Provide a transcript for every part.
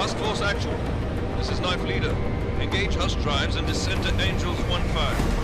Task Force Actual. This is Knife Leader. Engage Hush drives and descend to Angels 1-5.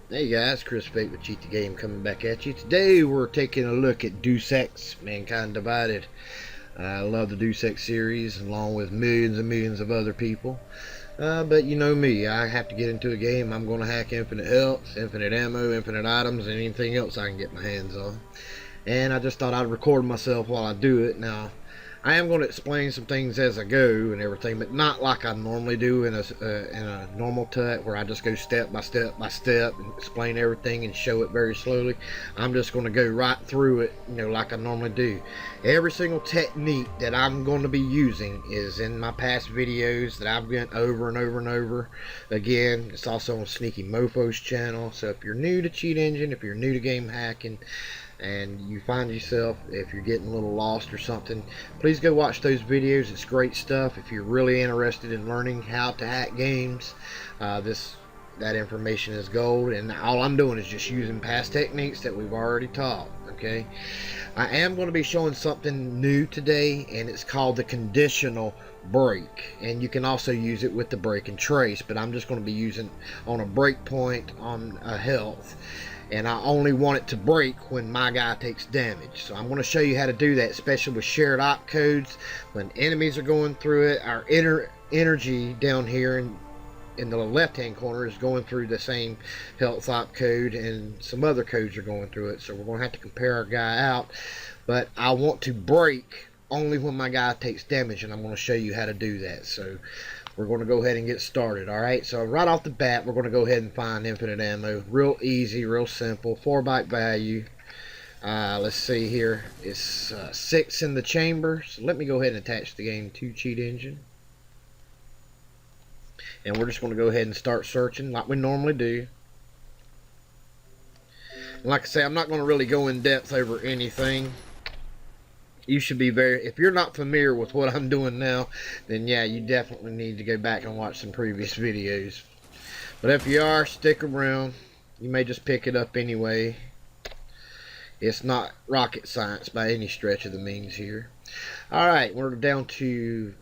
Hey guys, Chris Fayte with Cheat the Game coming back at you. Today we're taking a look at Deus Ex, Mankind Divided. I love the Deus Ex series along with millions and millions of other people. But you know me, I have to get into a game. I'm going to hack infinite health, infinite ammo, infinite items, and anything else I can get my hands on. And I just thought I'd record myself while I do it. Now, I am going to explain some things as I go and everything, but not like I normally do in a normal tut where I just go step by step by step and explain everything and show it very slowly. I'm just going to go right through it, you know, like I normally do. Every single technique that I'm going to be using is in my past videos that I've went over and over and over. Again, it's also on Sneaky Mofo's channel. So if you're new to Cheat Engine, if you're new to game hacking, and you find yourself, if you're getting a little lost or something, please go watch those videos. It's great stuff. If you're really interested in learning how to hack games, that information is gold, and all I'm doing is just using past techniques that we've already taught. Okay, I am going to be showing something new today, and it's called the Conditional Break, and you can also use it with the break and trace, but I'm just going to be using on a breakpoint on a health. And I only want it to break when my guy takes damage. So I'm going to show you how to do that, especially with shared op codes. When enemies are going through it, our energy down here in the left hand corner is going through the same health op code, and some other codes are going through it. So we're going to have to compare our guy out. But I want to break only when my guy takes damage, and I'm going to show you how to do that. So we're going to go ahead and get started. Alright, so right off the bat, we're going to go ahead and find infinite ammo. Real easy, real simple. 4-byte value. Let's see here. It's 6 in the chamber. So let me go ahead and attach the game to Cheat Engine. And we're just going to go ahead and start searching like we normally do. And like I say, I'm not going to really go in depth over anything. You should be if you're not familiar with what I'm doing now, then yeah, you definitely need to go back and watch some previous videos. But if you are, stick around. You may just pick it up anyway. It's not rocket science by any stretch of the means here. Alright, we're down to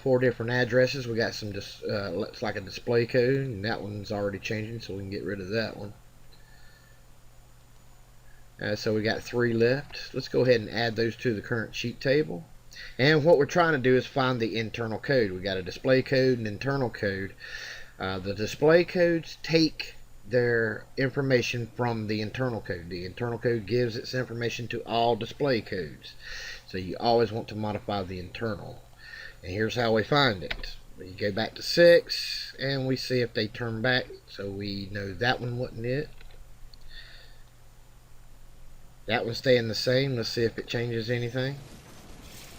4 different addresses. We got some looks like a display code, and that one's already changing, so we can get rid of that one. So we got 3 left. Let's go ahead and add those to the current cheat table. And what we're trying to do is find the internal code. We got a display code and internal code. The display codes take their information from the internal code. The internal code gives its information to all display codes. So you always want to modify the internal. And here's how we find it. We go back to 6 and we see if they turn back. So we know that one wasn't it. That one's staying the same. Let's see if it changes anything.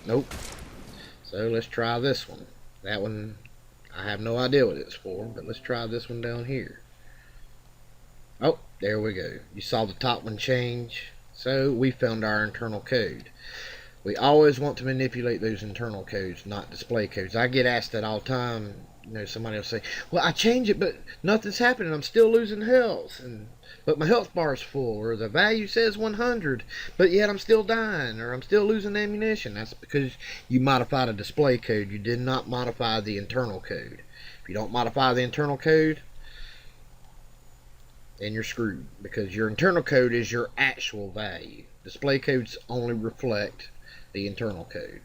Nope. So let's try this one. That one, I have no idea what it's for, but let's try this one down here. Oh, there we go. You saw the top one change. So we found our internal code. We always want to manipulate those internal codes, not display codes. I get asked that all the time. You know, somebody will say, well, I change it, but nothing's happening. I'm still losing health. But my health bar is full, or the value says 100, but yet I'm still dying, or I'm still losing ammunition. That's because you modified a display code. You did not modify the internal code. If you don't modify the internal code, then you're screwed, because your internal code is your actual value. Display codes only reflect the internal code.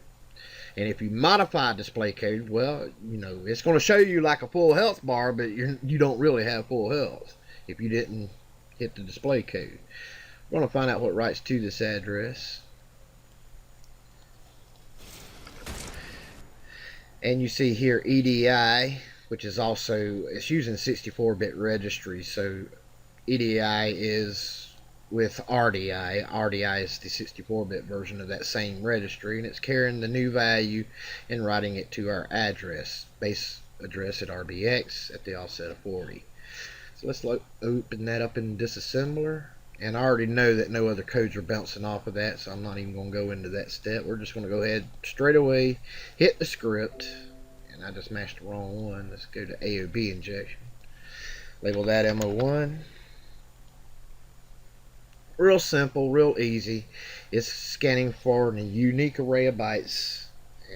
And if you modify display code, well, you know, it's going to show you like a full health bar, but you don't really have full health if you didn't hit the display code. We're going to find out what writes to this address. And you see here EDI which is also, it's using 64-bit registry. So EDI is with RDI. RDI is the 64-bit version of that same registry, and it's carrying the new value and writing it to our address, base address at RBX at the offset of 40. So let's open that up in disassembler. And I already know that no other codes are bouncing off of that, so I'm not even going to go into that step. We're just going to go ahead straight away, hit the script, and I just mashed the wrong one. Let's go to AOB injection. Label that MO1. Real simple, real easy. It's scanning for a unique array of bytes,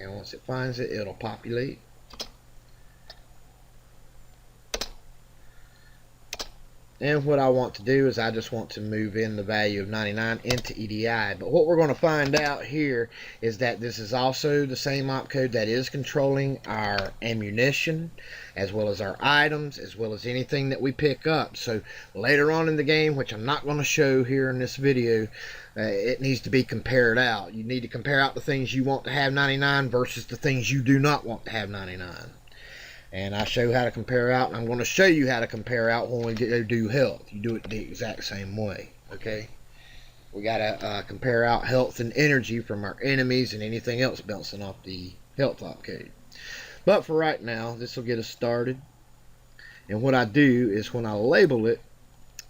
and once it finds it, it'll populate. And what I want to do is I just want to move in the value of 99 into EDI. But what we're going to find out here is that this is also the same opcode that is controlling our ammunition, as well as our items, as well as anything that we pick up. So later on in the game, which I'm not going to show here in this video, it needs to be compared out. You need to compare out the things you want to have 99 versus the things you do not want to have 99. And I show how to compare out, and I'm going to show you how to compare out when we go do health. You do it the exact same way, okay? We got to compare out health and energy from our enemies and anything else bouncing off the health opcode. But for right now, this will get us started. And what I do is when I label it,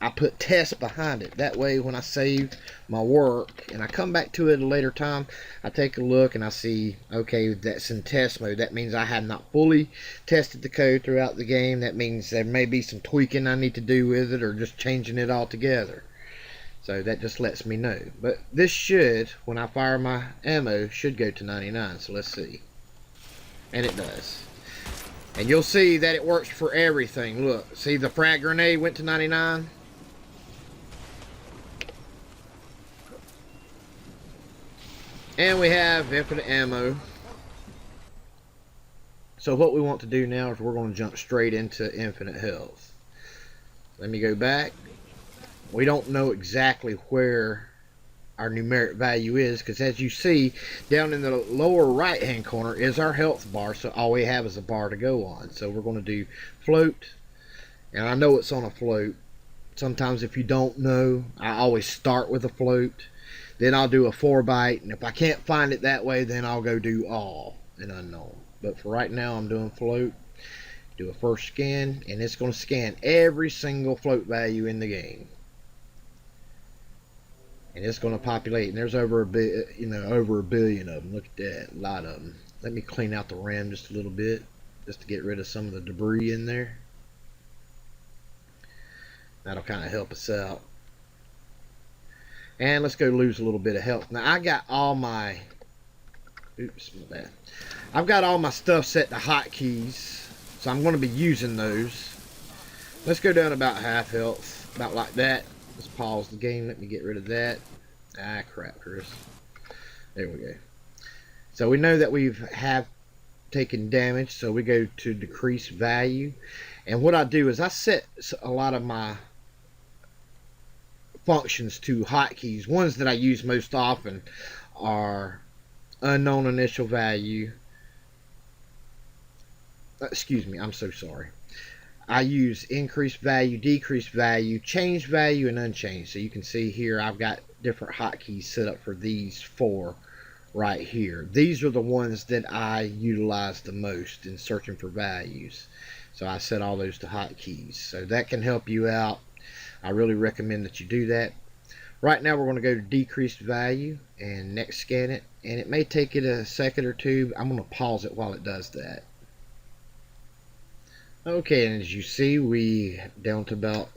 I put test behind it. That way when I save my work and I come back to it at a later time, I take a look and I see, okay, that's in test mode. That means I have not fully tested the code throughout the game. That means there may be some tweaking I need to do with it, or just changing it altogether. So that just lets me know. But this should, when I fire my ammo, should go to 99. So let's see. And it does. And you'll see that it works for everything. Look, see the frag grenade went to 99. And we have infinite ammo. So what we want to do now is we're going to jump straight into infinite health. Let me go back. We don't know exactly where our numeric value is, because as you see down in the lower right hand corner is our health bar. So all we have is a bar to go on. So we're going to do float. And I know it's on a float. Sometimes if you don't know, I always start with a float. Then I'll do a 4-byte, and if I can't find it that way, then I'll go do all and unknown. But for right now, I'm doing float. Do a first scan, and it's going to scan every single float value in the game. And it's going to populate, and there's over over a billion of them. Look at that, a lot of them. Let me clean out the RAM just a little bit, just to get rid of some of the debris in there. That'll kind of help us out. And let's go lose a little bit of health. Now I got all my, oops, my bad. I've got all my stuff set to hotkeys, so I'm going to be using those. Let's go down about half health, about like that. Let's pause the game. Let me get rid of that. Ah, crap, Chris. There we go. So we know that we have taken damage, so we go to decrease value. And what I do is I set a lot of my functions to hotkeys. Ones that I use most often are unknown initial value. Excuse me, I'm so sorry. I use increased value, decreased value, change value, and unchanged. So you can see here I've got different hotkeys set up for these 4 right here. These are the ones that I utilize the most in searching for values. So I set all those to hotkeys. So that can help you out. I really recommend that you do that. Right now we're going to go to decreased value and next scan it, and it may take it a second or two. I'm going to pause it while it does that. Okay, and as you see, we down to about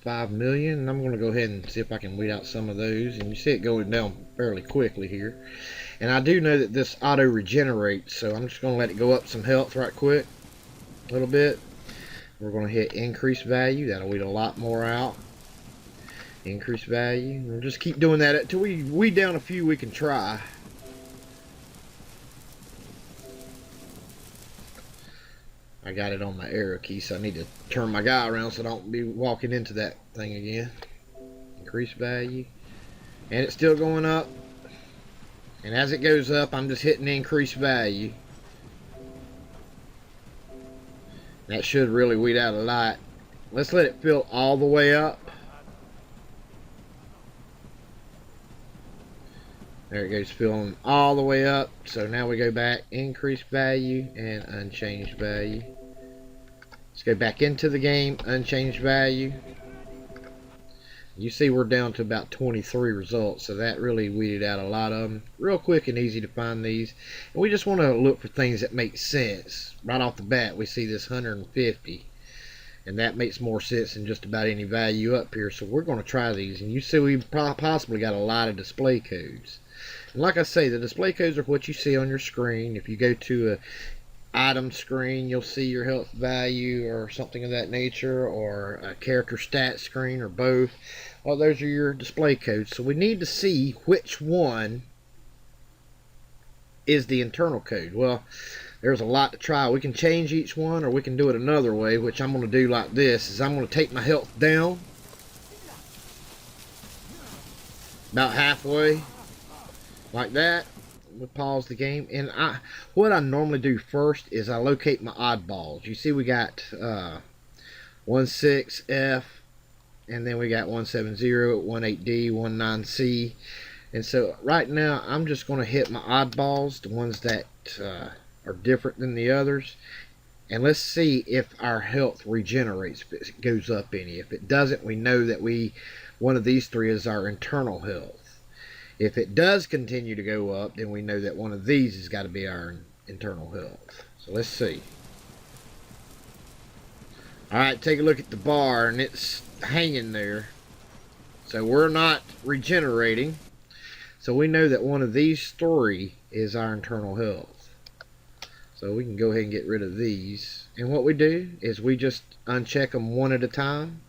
5 million, and I'm going to go ahead and see if I can weed out some of those, and you see it going down fairly quickly here. And I do know that this auto regenerates, so I'm just going to let it go up some health right quick, a little bit. We're going to hit increase value. That'll weed a lot more out. Increase value. We'll just keep doing that until we weed down a few we can try. I got it on my arrow key, so I need to turn my guy around so I don't be walking into that thing again. Increase value. And it's still going up. And as it goes up, I'm just hitting increase value. That should really weed out a lot. Let's let it fill all the way up. There it goes, filling all the way up. So now we go back, increase value and unchanged value. Let's go back into the game, unchanged value. You see we're down to about 23 results, so that really weeded out a lot of them. Real quick and easy to find these. And we just want to look for things that make sense. Right off the bat, we see this 150. And that makes more sense than just about any value up here. So we're going to try these. And you see we've possibly got a lot of display codes. And like I say, the display codes are what you see on your screen. If you go to a item screen, you'll see your health value or something of that nature, or a character stat screen, or both. Well, those are your display codes. So we need to see which one is the internal code. Well, there's a lot to try. We can change each one, or we can do it another way, which I'm going to do like this. Is I'm going to take my health down about halfway, like that. We'll pause the game, and what I normally do first is I locate my oddballs. You see we got 16F, and then we got 170, 18D, 19C, and so right now I'm just going to hit my oddballs, the ones that are different than the others, and let's see if our health regenerates, if it goes up any. If it doesn't, we know that one of these three is our internal health. If it does continue to go up, then we know that one of these has got to be our internal health. So let's see. Alright, take a look at the bar, and it's hanging there. So we're not regenerating. So we know that one of these three is our internal health. So we can go ahead and get rid of these. And what we do is we just uncheck them one at a time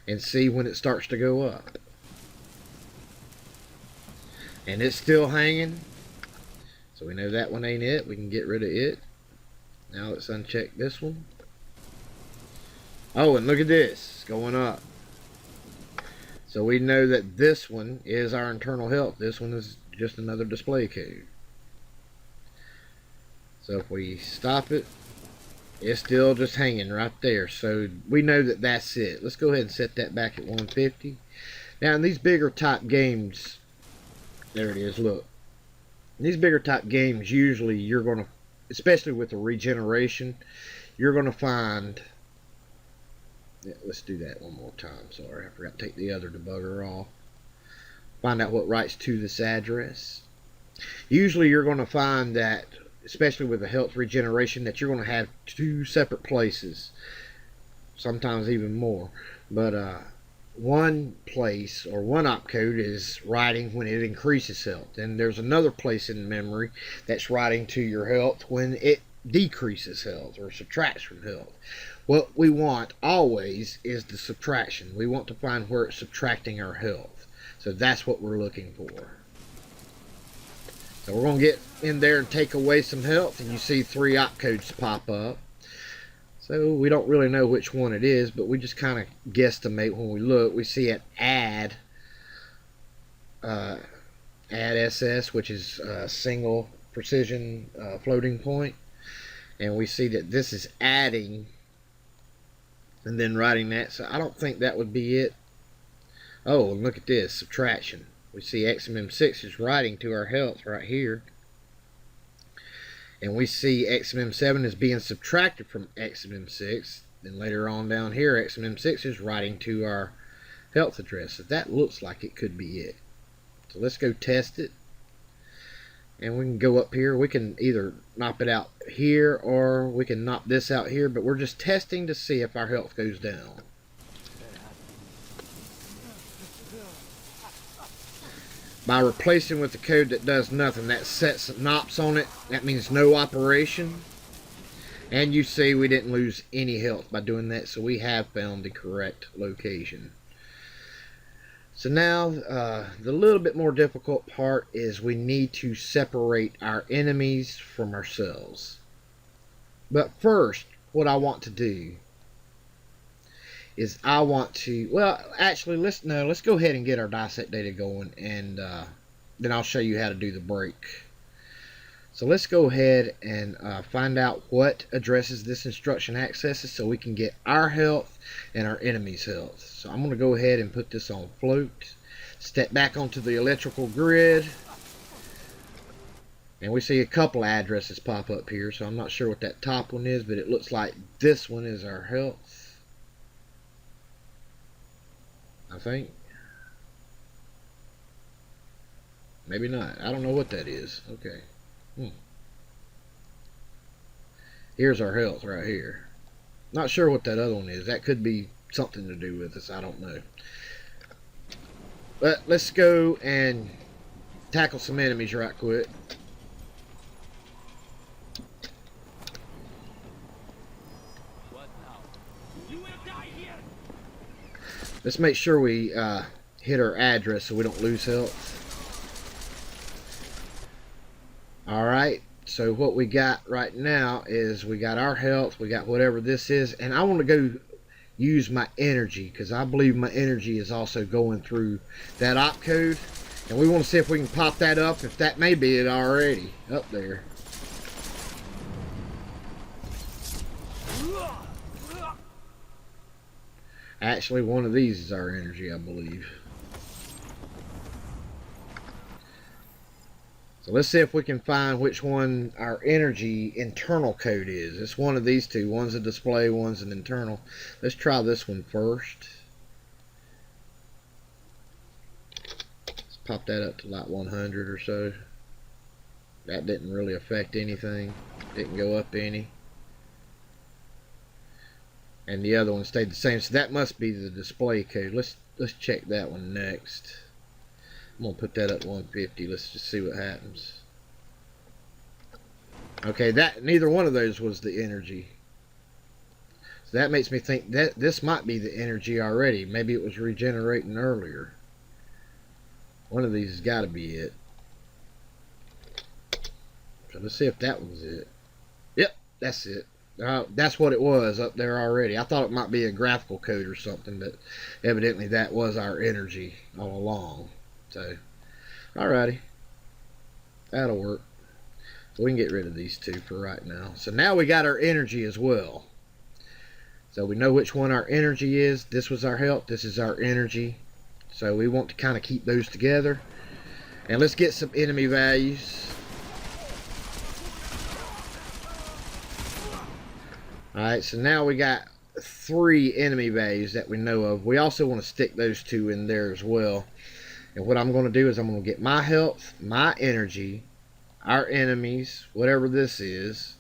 and see when it starts to go up. And it's still hanging, so we know that one ain't it. We can get rid of it. Now let's uncheck this one. Oh, and look at this, it's going up. So we know that this one is our internal health. This one is just another display code. So if we stop it, it's still just hanging right there. So we know that that's it. Let's go ahead and set that back at 150. Now in these bigger type games, there it is, look. In these bigger type games, usually you're going to, especially with the regeneration, you're going to find, let's do that one more time, sorry, I forgot to take the other debugger off. Find out what writes to this address. Usually you're going to find that, especially with the health regeneration, that you're going to have two separate places, sometimes even more. But one place or one opcode is writing when it increases health, and there's another place in memory that's writing to your health when it decreases health or subtracts from health. What we want always is the subtraction. We want to find where it's subtracting our health, so that's what we're looking for. So we're going to get in there and take away some health, and you see 3 opcodes pop up. So we don't really know which one it is, but we just kind of guesstimate when we look. We see an add SS, which is a single precision floating point, and we see that this is adding and then writing that. So I don't think that would be it. Oh, and look at this, subtraction. We see XMM6 is writing to our health right here. And we see XMM7 is being subtracted from XMM6. Then later on down here, XMM6 is writing to our health address. So that looks like it could be it. So let's go test it. And we can go up here. We can either knock it out here, or we can knock this out here. But we're just testing to see if our health goes down. By replacing with the code that does nothing, that sets NOPs on it, that means no operation. And you see we didn't lose any health by doing that, so we have found the correct location. So now the little bit more difficult part is we need to separate our enemies from ourselves. But first, what I want to do is I want to, well, actually, let's go ahead and get our dissect data going, and then I'll show you how to do the break. So let's go ahead and find out what addresses this instruction accesses so we can get our health and our enemy's health. So I'm going to go ahead and put this on float. Step back onto the electrical grid. And we see a couple addresses pop up here. So I'm not sure what that top one is, but it looks like this one is our health, I think. Maybe not. I don't know what that is. Okay. Here's our health right here. Not sure what that other one is. That could be something to do with us. I don't know. But let's go and tackle some enemies right quick. Let's make sure we hit our address so we don't lose health. Alright, so what we got right now is we got our health, we got whatever this is, and I want to go use my energy because I believe my energy is also going through that opcode, and we want to see if we can pop that up, if that may be it already up there. Actually, one of these is our energy, I believe. So let's see if we can find which one our energy internal code is. It's one of these two. One's a display, one's an internal. Let's try this one first. Let's pop that up to like 100 or so. That didn't really affect anything. Didn't go up any. And the other one stayed the same. So that must be the display code. Let's check that one next. I'm going to put that up to 150. Let's just see what happens. Okay, neither one of those was the energy. So that makes me think that this might be the energy already. Maybe it was regenerating earlier. One of these has got to be it. So let's see if that was it. Yep, that's it. That's what it was up there already. I thought it might be a graphical code or something, but evidently that was our energy all along. So, alrighty, that'll work. So we can get rid of these two for right now. So now we got our energy as well. So we know which one our energy is. This was our health. This is our energy. So we want to kind of keep those together. And let's get some enemy values. Alright, so now we got 3 enemy values that we know of. We also want to stick those 2 in there as well. And what I'm going to do is I'm going to get my health, my energy, our enemies, whatever this is,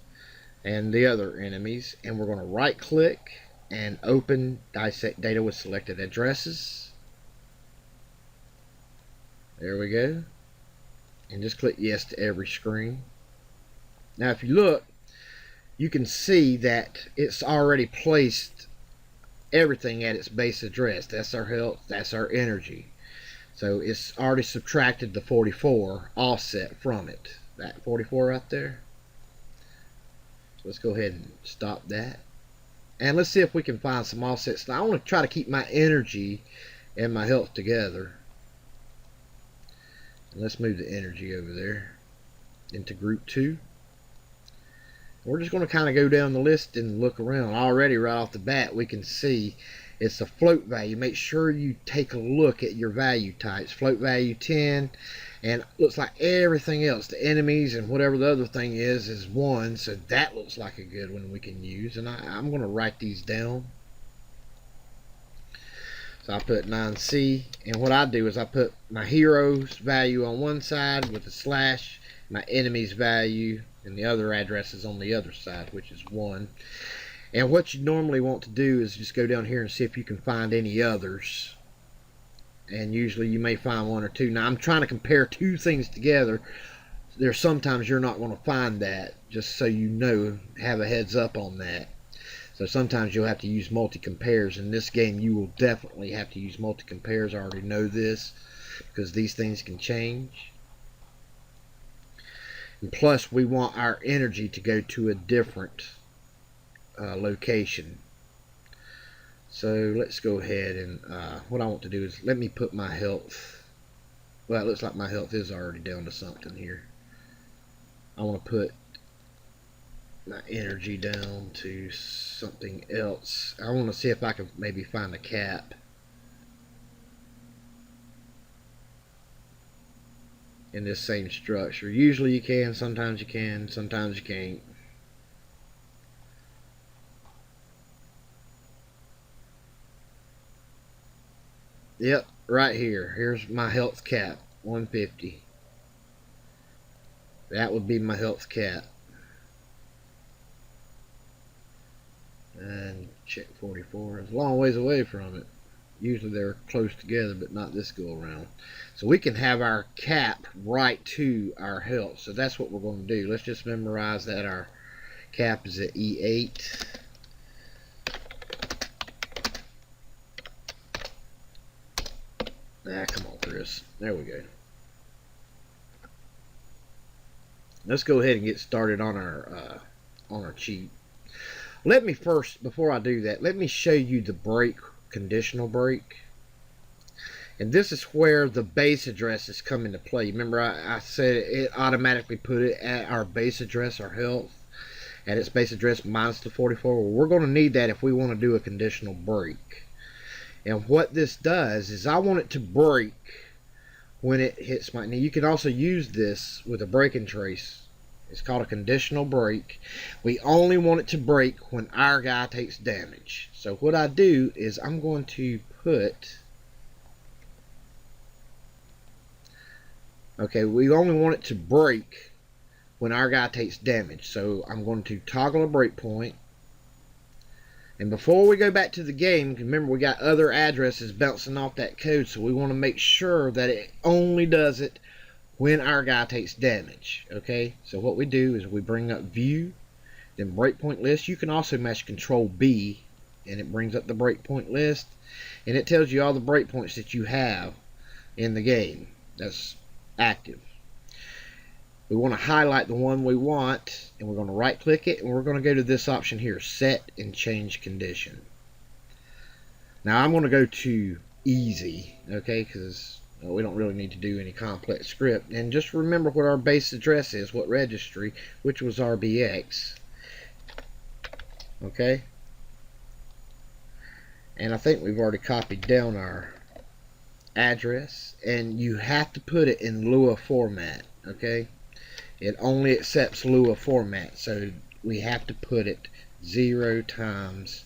and the other enemies. And we're going to right click and open Dissect Data with selected addresses. There we go. And just click yes to every screen. Now if you look, you can see that it's already placed everything at its base address. That's our health, that's our energy. So it's already subtracted the 44 offset from it. That 44 right there. So let's go ahead and stop that. And let's see if we can find some offsets. Now I want to try to keep my energy and my health together. And let's move the energy over there into group 2. We're just going to kind of go down the list and look around. Already right off the bat we can see it's a float value. Make sure you take a look at your value types. Float value 10, and looks like everything else, the enemies and whatever the other thing is 1. So that looks like a good one we can use. And I'm going to write these down. So I put 9C, and what I do is I put my hero's value on one side with a slash, my enemy's value and the other address is on the other side, which is 1. And what you normally want to do is just go down here and see if you can find any others. And usually you may find 1 or 2. Now I'm trying to compare 2 things together. There's sometimes you're not going to find that, just so you know, have a heads up on that. So sometimes you'll have to use multi-compares. In this game you will definitely have to use multi-compares. I already know this because these things can change. And plus we want our energy to go to a different location. So let's go ahead and what I want to do is let me put my health. Well, it looks like my health is already down to something here. I want to put my energy down to something else. I want to see if I can maybe find a cap. In this same structure. Usually you can, sometimes you can, sometimes you can't. Yep, right here. Here's my health cap, 150. That would be my health cap. And check 44. It's a long ways away from it. Usually they're close together, but not this go around. So we can have our cap right to our health. So that's what we're going to do. Let's just memorize that our cap is at E8. Come on, Chris. There we go. Let's go ahead and get started on our cheat. Let me first, before I do that, let me show you the break, conditional break. And this is where the base addresses come into play. Remember I said it automatically put it at our base address, our health, at its base address minus the 44. Well, we're going to need that if we want to do a conditional break. And what this does is I want it to break when it hits my... Now you can also use this with a break and trace. It's called a conditional break. We only want it to break when our guy takes damage. So what I do is I'm going to put... Okay, we only want it to break when our guy takes damage. So I'm going to toggle a breakpoint. And before we go back to the game, remember we got other addresses bouncing off that code, so we want to make sure that it only does it when our guy takes damage. Okay, so what we do is we bring up view, then breakpoint list. You can also mash Control B, and it brings up the breakpoint list, and it tells you all the breakpoints that you have in the game that's active. We want to highlight the one we want, and we're going to right click it, and we're going to go to this option here, set and change condition. Now I'm going to go to easy, okay, because we don't really need to do any complex script. And just remember what our base address is, what registry, which was RBX. Okay, and I think we've already copied down our address, and you have to put it in Lua format. Okay, it only accepts Lua format, so we have to put it 0 times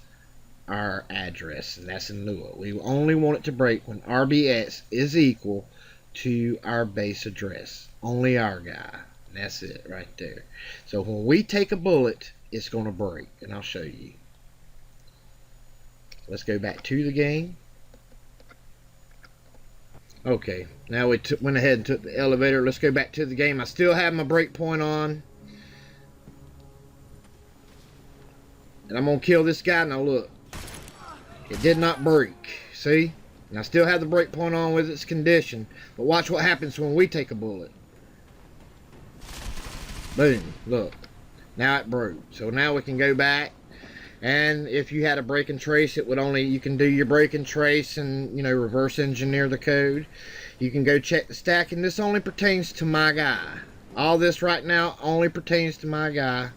our address, and that's in Lua. We only want it to break when RBX is equal to our base address, only our guy, and that's it right there. So when we take a bullet, it's going to break, and I'll show you. Let's go back to the game. Okay, now we went ahead and took the elevator. Let's go back to the game. I still have my breakpoint on. And I'm going to kill this guy. Now look. It did not break. See? And I still have the breakpoint on with its condition. But watch what happens when we take a bullet. Boom. Look. Now it broke. So now we can go back. And if you had a break and trace, it would only, you can do your break and trace and, you know, reverse engineer the code. You can go check the stack, and this only pertains to my guy. All this right now only pertains to my guy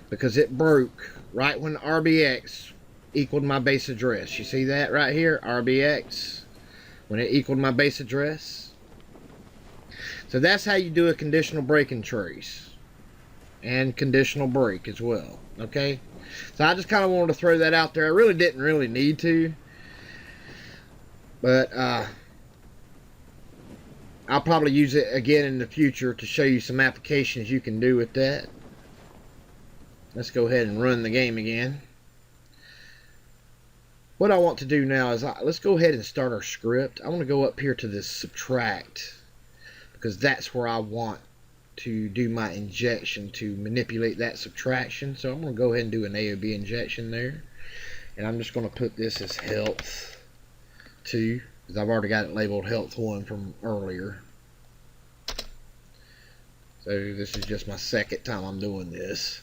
because it broke right when RBX equaled my base address. You see that right here? RBX, when it equaled my base address. So that's how you do a conditional break and trace. And conditional break as well. Okay? So I just kind of wanted to throw that out there. I really didn't really need to. But I'll probably use it again in the future to show you some applications you can do with that. Let's go ahead and run the game again. What I want to do now is let's go ahead and start our script. I want to go up here to this subtract because that's where I want to do my injection to manipulate that subtraction. So I'm going to go ahead and do an AOB injection there, and I'm just going to put this as health 2 because I've already got it labeled health 1 from earlier. So this is just my second time I'm doing this,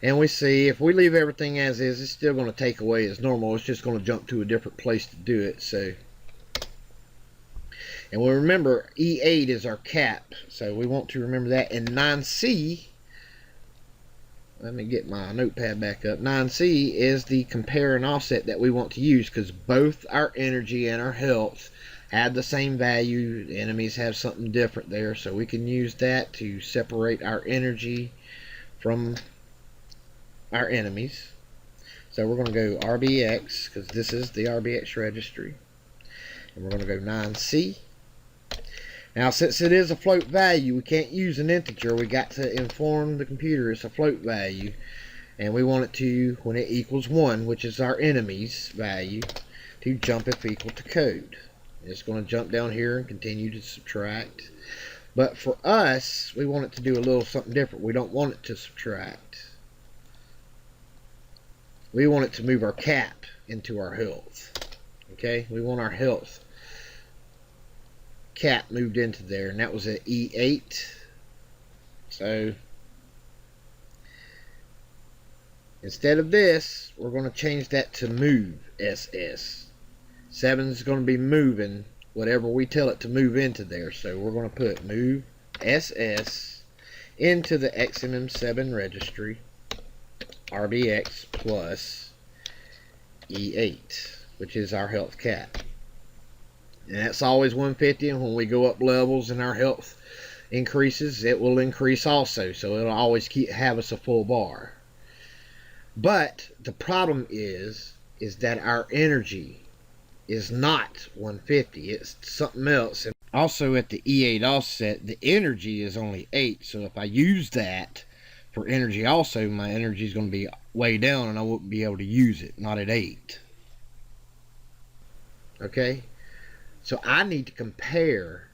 and we see if we leave everything as is, it's still going to take away as normal. It's just going to jump to a different place to do it. So, and we remember E8 is our cap, so we want to remember that. And 9C let me get my notepad back up. 9C is the compare and offset that we want to use, because both our energy and our health have the same value. The enemies have something different there, so we can use that to separate our energy from our enemies. So we're going to go RBX, because this is the RBX registry, and we're going to go 9C. Now, since it is a float value, we can't use an integer. We got to inform the computer it's a float value, and we want it to, when it equals 1, which is our enemy's value, to jump if equal to code. It's going to jump down here and continue to subtract. But for us, we want it to do a little something different. We don't want it to subtract. We want it to move our cap into our health. Okay, we want our health cap moved into there, and that was at E8. So instead of this, we're going to change that to move SS. 7 is going to be moving whatever we tell it to move into there. So we're going to put move SS into the XMM7 registry, RBX plus E8, which is our health cap. And that's always 150, and when we go up levels and our health increases, it will increase also. So it'll always have us a full bar. But the problem is that our energy is not 150. It's something else. And also at the E8 offset, the energy is only 8. So if I use that for energy also, my energy is going to be way down and I won't be able to use it. Not at 8. Okay? So I need to compare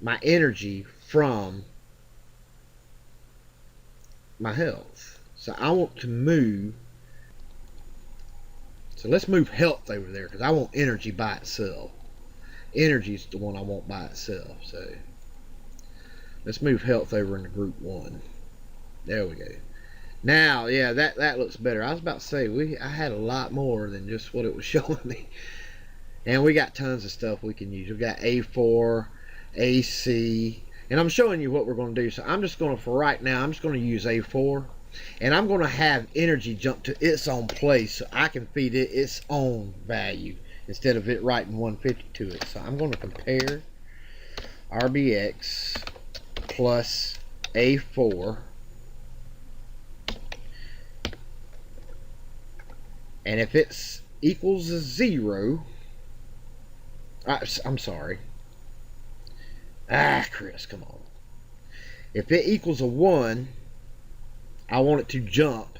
my energy from my health. So I want to move. So let's move health over there, because I want energy by itself. Energy is the one I want by itself. So let's move health over into group 1. There we go. Now, yeah, that looks better. I was about to say, I had a lot more than just what it was showing me. And we got tons of stuff we can use. We've got A4, AC, and I'm showing you what we're going to do. So I'm just going to, for right now, I'm just going to use A4. And I'm going to have energy jump to its own place so I can feed it its own value instead of it writing 150 to it. So I'm going to compare RBX plus A4. And if it's equals a 0, I'm sorry. Chris, come on. If it equals a 1, I want it to jump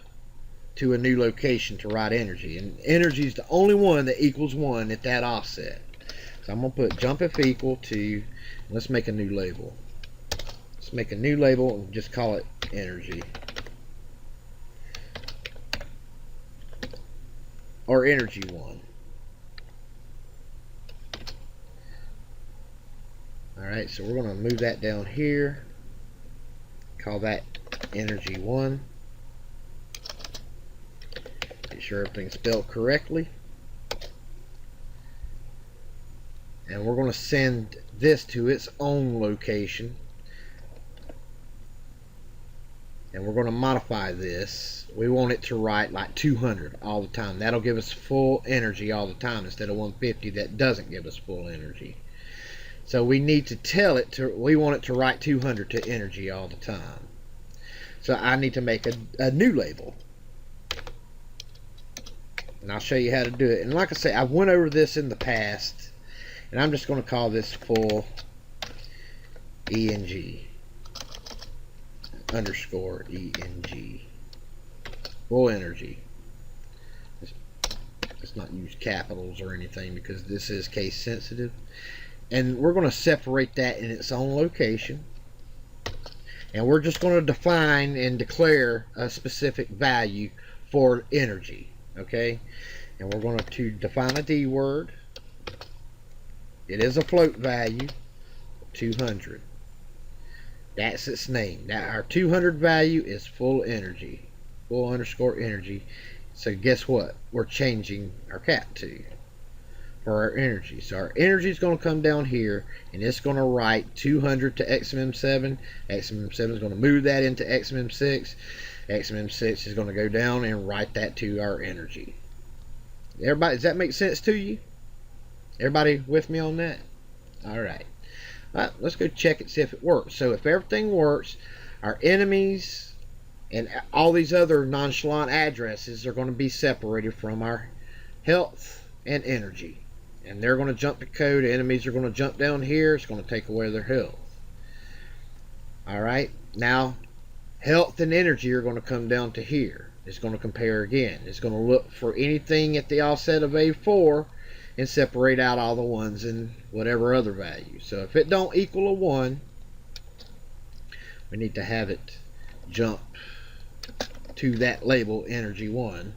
to a new location to write energy. And energy is the only one that equals 1 at that offset. So I'm going to put jump if equal to, let's make a new label. Let's make a new label and just call it energy. Or energy 1. Alright, so we're going to move that down here. Call that energy 1. Make sure everything's spelled correctly. And we're going to send this to its own location. And we're going to modify this. We want it to write like 200 all the time. That'll give us full energy all the time instead of 150. That doesn't give us full energy. So we need to tell it to, we want it to write 200 to energy all the time. So I need to make a new label. And I'll show you how to do it. And like I say, I went over this in the past. And I'm just going to call this full ENG. Underscore ENG. Full energy. Let's not use capitals or anything because this is case sensitive. And we're going to separate that in its own location. And we're just going to define and declare a specific value for energy. Okay? And we're going to define a D word. It is a float value, 200. That's its name. Now our 200 value is full energy. Full underscore energy. So guess what? We're changing our cap to for our energy. So our energy is going to come down here, and it's going to write 200 to XMM7. XMM7 is going to move that into XMM6. XMM6 is going to go down and write that to our energy. Everybody, does that make sense to you? Everybody with me on that? All right. All right, let's go check it, see if it works. So if everything works, our enemies and all these other nonchalant addresses are going to be separated from our health and energy. And they're going to jump the code. Enemies are going to jump down here. It's going to take away their health. All right. Now, health and energy are going to come down to here. It's going to compare again. It's going to look for anything at the offset of A4 and separate out all the ones and whatever other value. So if it don't equal a 1, we need to have it jump to that label energy 1.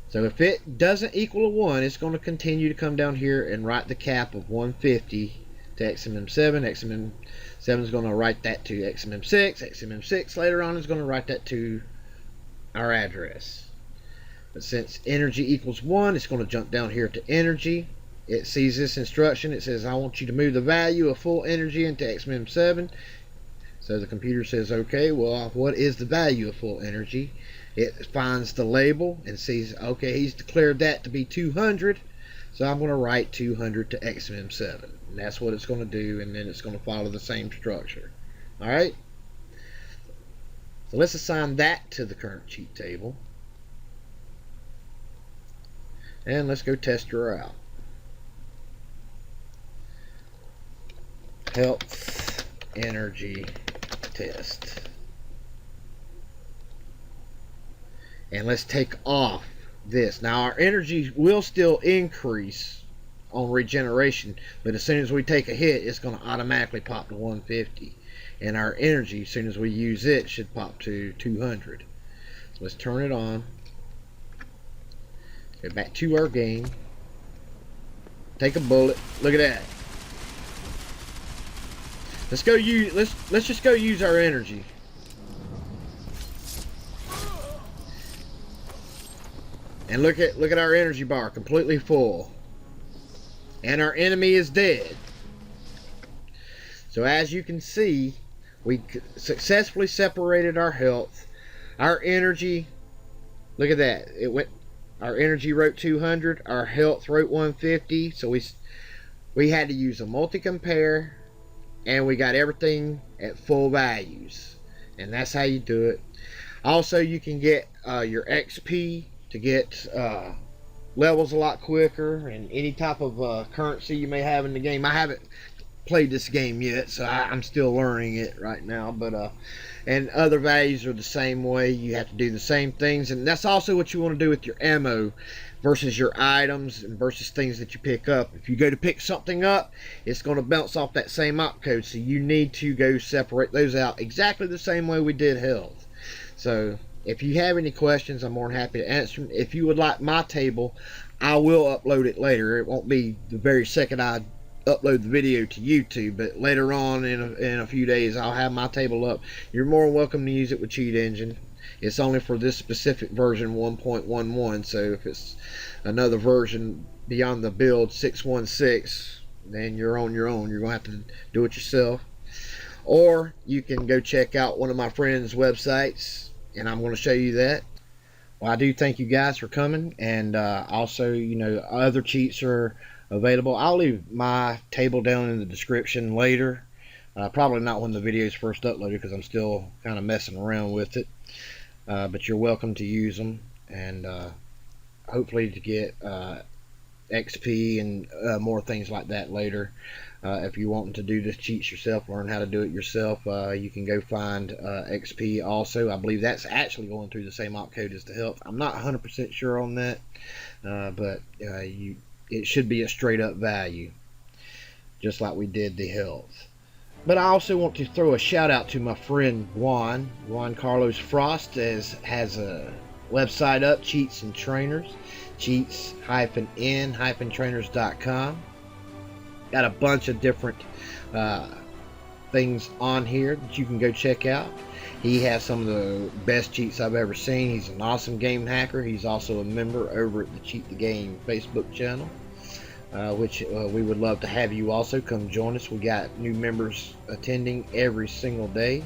So if it doesn't equal a 1, it's going to continue to come down here and write the cap of 150 to XMM7. XMM7 is going to write that to XMM6. XMM6 later on is going to write that to our address. But since energy equals 1, it's going to jump down here to energy. It sees this instruction. It says, I want you to move the value of full energy into XMM7. So the computer says, okay, well, what is the value of full energy? It finds the label and sees, okay, he's declared that to be 200. So I'm going to write 200 to XMM7. And that's what it's going to do, and then it's going to follow the same structure. All right? So let's assign that to the current cheat table. And let's go test her out. Health energy test. And let's take off this. Now our energy will still increase on regeneration, but as soon as we take a hit, it's going to automatically pop to 150. And our energy, as soon as we use it, should pop to 200. So let's turn it on. Go back to our game. Take a bullet. Look at that. Let's go use. Let's just go use our energy. And look at our energy bar, completely full. And our enemy is dead. So as you can see, we successfully separated our health, our energy. Look at that. It went. Our energy wrote 200. Our health wrote 150. So we had to use a multi-compare, and we got everything at full values. And that's how you do it. Also, you can get your XP to get levels a lot quicker, and any type of currency you may have in the game. I haven't played this game yet, so I'm still learning it right now, but and other values are the same way. You have to do the same things, and that's also what you want to do with your ammo versus your items and versus things that you pick up. If you go to pick something up, it's going to bounce off that same opcode, so you need to go separate those out exactly the same way we did health. So if you have any questions, I'm more than happy to answer them. If you would like my table, I will upload it later. It won't be the very second I upload the video to YouTube, but later on in a few days I'll have my table up. You're more than welcome to use it with Cheat Engine. It's only for this specific version 1.11, so if it's another version beyond the build 616, then you're on your own. You're going to have to do it yourself. Or you can go check out one of my friends' websites, and I'm going to show you that. Well, I do thank you guys for coming, and also, you know, other cheats are available. I'll leave my table down in the description later. Probably not when the video is first uploaded, because I'm still kind of messing around with it. But you're welcome to use them, and hopefully to get XP and more things like that later. If you want to do this cheats yourself, learn how to do it yourself, you can go find XP also. I believe that's actually going through the same opcode as the health. I'm not 100% sure on that, but it should be a straight up value, just like we did the health. But I also want to throw a shout out to my friend Juan Carlos Frost, has a website up, Cheats and Trainers, cheats-n-trainers.com. Got a bunch of different things on here that you can go check out. He has some of the best cheats I've ever seen. He's an awesome game hacker. He's also a member over at the Cheat the Game Facebook channel, which we would love to have you also come join us. We got new members attending every single day,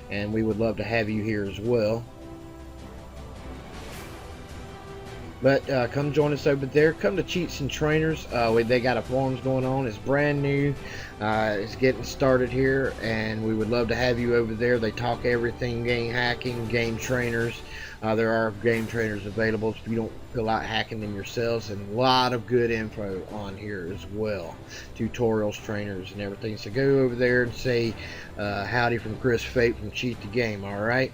and we would love to have you here as well. But come join us over there. Come to Cheats and Trainers. They got a forums going on. It's brand new. It's getting started here, and we would love to have you over there. They talk everything game hacking, game trainers. There are game trainers available if you don't feel like hacking them yourselves, and a lot of good info on here as well. Tutorials, trainers, and everything. So go over there and say howdy from Chris Fayte from Cheat the Game. All right.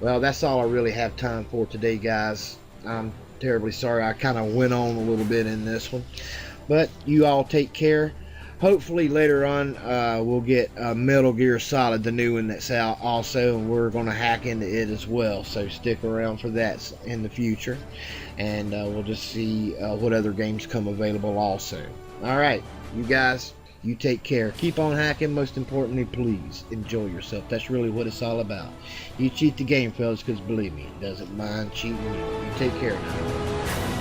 Well, that's all I really have time for today, guys. I'm terribly sorry I kind of went on a little bit in this one, but you all take care. Hopefully later on we'll get Metal Gear Solid, the new one that's out also, and we're going to hack into it as well, so stick around for that in the future, and we'll just see what other games come available also. Alright, you guys, you take care. Keep on hacking. Most importantly, please enjoy yourself. That's really what it's all about. You cheat the game, fellas, because believe me, it doesn't mind cheating you. You take care now.